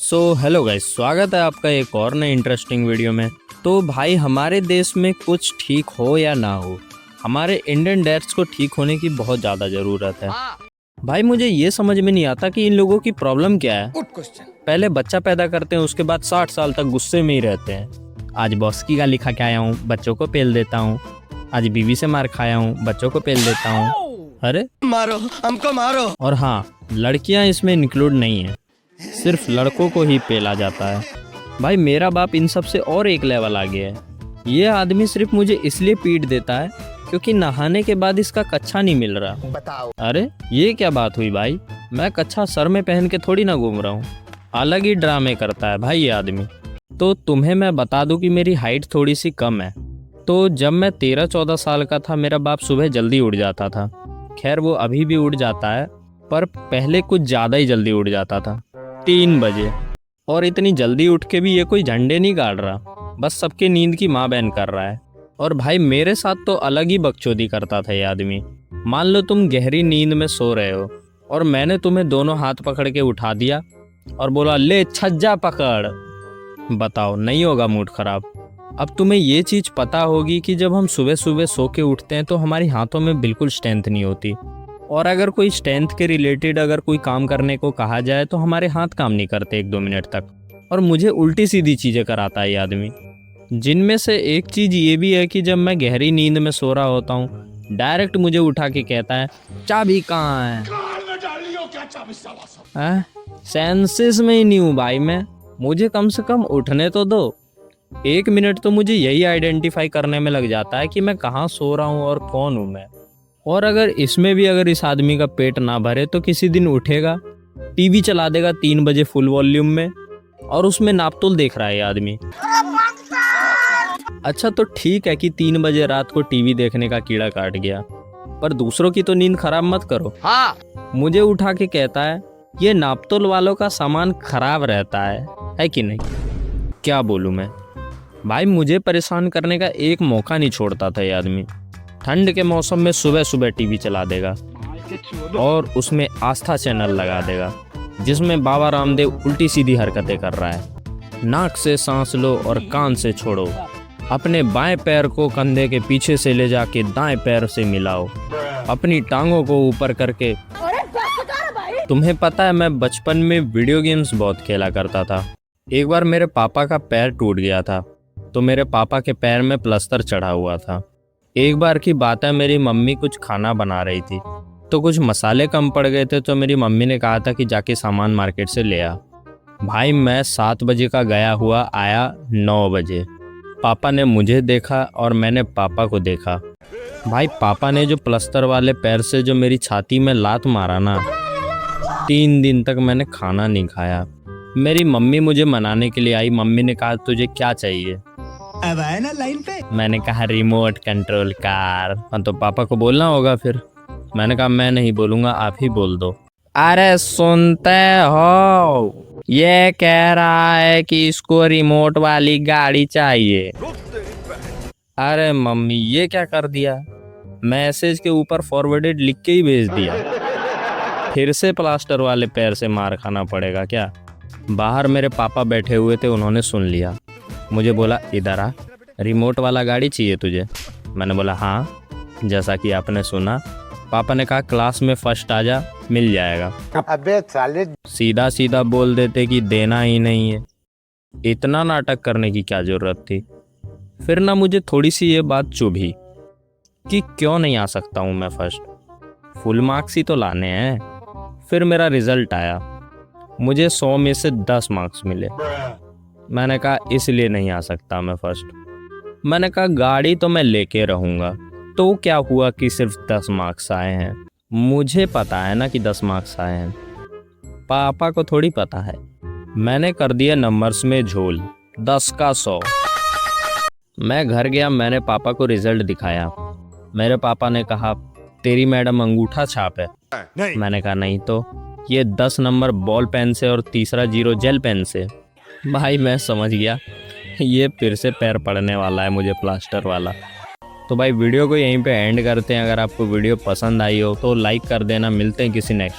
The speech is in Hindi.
हेलो गाइस, स्वागत है आपका एक और नए इंटरेस्टिंग वीडियो में। तो भाई, हमारे देश में कुछ ठीक हो या ना हो, हमारे इंडियन डैड्स को ठीक होने की बहुत ज़्यादा ज़रूरत है। भाई, मुझे ये समझ में नहीं आता कि इन लोगों की प्रॉब्लम क्या है। पहले बच्चा पैदा करते हैं, उसके बाद 60 साल तक गुस्से में ही रहते हैं। आज बॉस की गाली खा के आया हूँ, बच्चों को पेल देता हूँ। आज बीवी से मार खाया हूँ, बच्चों को पेल देता हूँ। अरे मारो, हमको मारो। और हाँ, लड़कियाँ इसमें इंक्लूड नहीं है, सिर्फ लड़कों को ही पेला जाता है। भाई, मेरा बाप इन सब से और एक लेवल आगे है। ये आदमी सिर्फ मुझे इसलिए पीट देता है क्योंकि नहाने के बाद इसका कच्छा नहीं मिल रहा। बताओ। अरे ये क्या बात हुई भाई, मैं कच्छा सर में पहन के थोड़ी ना घूम रहा हूँ। अलग ही ड्रामे करता है भाई ये आदमी। तो तुम्हें मैं बता दूं कि मेरी हाइट थोड़ी सी कम है। तो जब मैं 13-14 साल का था, मेरा बाप सुबह जल्दी उठ जाता था। खैर, वो अभी भी उठ जाता है, पर पहले कुछ ज़्यादा ही जल्दी उठ जाता था, 3 बजे। और इतनी जल्दी उठ के भी ये कोई झंडे नहीं गाड़ रहा, बस सबके नींद की माँ बहन कर रहा है। और भाई, मेरे साथ तो अलग ही बकचोदी करता था ये आदमी। मान लो तुम गहरी नींद में सो रहे हो और मैंने तुम्हें दोनों हाथ पकड़ के उठा दिया और बोला, ले छज्जा पकड़। बताओ, नहीं होगा मूड खराब? अब तुम्हें ये चीज़ पता होगी कि जब हम सुबह सुबह सो के उठते हैं तो हमारी हाथों में बिल्कुल स्ट्रेंथ नहीं होती। और अगर कोई स्ट्रेंथ के रिलेटेड अगर कोई काम करने को कहा जाए तो हमारे हाथ काम नहीं करते 1-2 मिनट तक। और मुझे उल्टी सीधी चीज़ें कराता है ये आदमी। जिनमें से एक चीज़ ये भी है कि जब मैं गहरी नींद में सो रहा होता हूँ, डायरेक्ट मुझे उठा के कहता है, चाबी कहाँ है? सेंसेस में ही नहीं हूँ भाई मैं। मुझे कम से कम उठने तो दो। 1 मिनट तो मुझे यही आइडेंटिफाई करने में लग जाता है कि मैं कहाँ सो रहा हूँ और कौन हूँ मैं। और अगर इसमें भी अगर इस आदमी का पेट ना भरे तो किसी दिन उठेगा, टीवी चला देगा 3 बजे फुल वॉल्यूम में, और उसमें नापतोल देख रहा है ये आदमी। अच्छा, तो ठीक है कि 3 बजे रात को टीवी देखने का कीड़ा काट गया, पर दूसरों की तो नींद खराब मत करो। हाँ। मुझे उठा के कहता है, ये नापतोल वालों का सामान खराब रहता है कि नहीं? क्या बोलूँ मैं भाई, मुझे परेशान करने का एक मौका नहीं छोड़ता था ये आदमी। ठंड के मौसम में सुबह सुबह टीवी चला देगा और उसमें आस्था चैनल लगा देगा, जिसमें बाबा रामदेव उल्टी सीधी हरकतें कर रहा है। नाक से सांस लो और कान से छोड़ो, अपने बाएं पैर को कंधे के पीछे से ले जाके दाएं पैर से मिलाओ, अपनी टांगों को ऊपर करके। तुम्हें पता है, मैं बचपन में वीडियो गेम्स बहुत खेला करता था। एक बार मेरे पापा का पैर टूट गया था, तो मेरे पापा के पैर में प्लास्टर चढ़ा हुआ था। एक बार की बात है, मेरी मम्मी कुछ खाना बना रही थी, तो कुछ मसाले कम पड़ गए थे, तो मेरी मम्मी ने कहा था कि जाके सामान मार्केट से ले आ। भाई, मैं 7 बजे का गया हुआ आया 9 बजे। पापा ने मुझे देखा और मैंने पापा को देखा। भाई, पापा ने जो प्लास्टर वाले पैर से जो मेरी छाती में लात मारा ना, 3 दिन तक मैंने खाना नहीं खाया। मेरी मम्मी मुझे मनाने के लिए आई। मम्मी ने कहा, तुझे क्या चाहिए? अब आए ना लाइन पे। मैंने कहा, रिमोट कंट्रोल कार। तो पापा को बोलना होगा फिर। मैंने कहा, मैं नहीं बोलूंगा, आप ही बोल दो। अरे सुनते हो, ये कह रहा है कि इसको रिमोट वाली गाड़ी चाहिए। अरे मम्मी, ये क्या कर दिया? मैसेज के ऊपर फॉरवर्डेड लिख के ही भेज दिया। फिर से प्लास्टर वाले पैर से मार खाना पड़ेगा क्या? बाहर मेरे पापा बैठे हुए थे, उन्होंने सुन लिया। मुझे बोला, इधर आ, रिमोट वाला गाड़ी चाहिए तुझे? मैंने बोला, हाँ। जैसा कि आपने सुना, पापा ने कहा, क्लास में फर्स्ट आ जा, मिल जाएगा। अबे साले, सीधा सीधा बोल देते कि देना ही नहीं है। इतना नाटक करने की क्या जरूरत थी? फिर ना मुझे थोड़ी सी ये बात चुभी कि क्यों नहीं आ सकता हूँ मैं फर्स्ट, फुल मार्क्स ही तो लाने हैं। फिर मेरा रिजल्ट आया, मुझे 100 में से 10 मार्क्स मिले। मैंने कहा, इसलिए नहीं आ सकता मैं फर्स्ट। मैंने कहा, गाड़ी तो मैं लेके रहूँगा। तो क्या हुआ कि सिर्फ 10 मार्क्स आए हैं? मुझे पता है ना कि 10 मार्क्स आए हैं, पापा को थोड़ी पता है। मैंने कर दिया नंबर्स में झोल, 10 का 100। मैं घर गया, मैंने पापा को रिजल्ट दिखाया। मेरे पापा ने कहा, तेरी मैडम अंगूठा छाप है? नहीं। मैंने कहा, नहीं तो। ये 10 नंबर बॉल पेन से और तीसरा 0 जेल पेन से। भाई, मैं समझ गया ये फिर से पैर पड़ने वाला है मुझे प्लास्टर वाला। तो भाई, वीडियो को यहीं पे एंड करते हैं। अगर आपको वीडियो पसंद आई हो तो लाइक कर देना। मिलते हैं किसी नेक्स्ट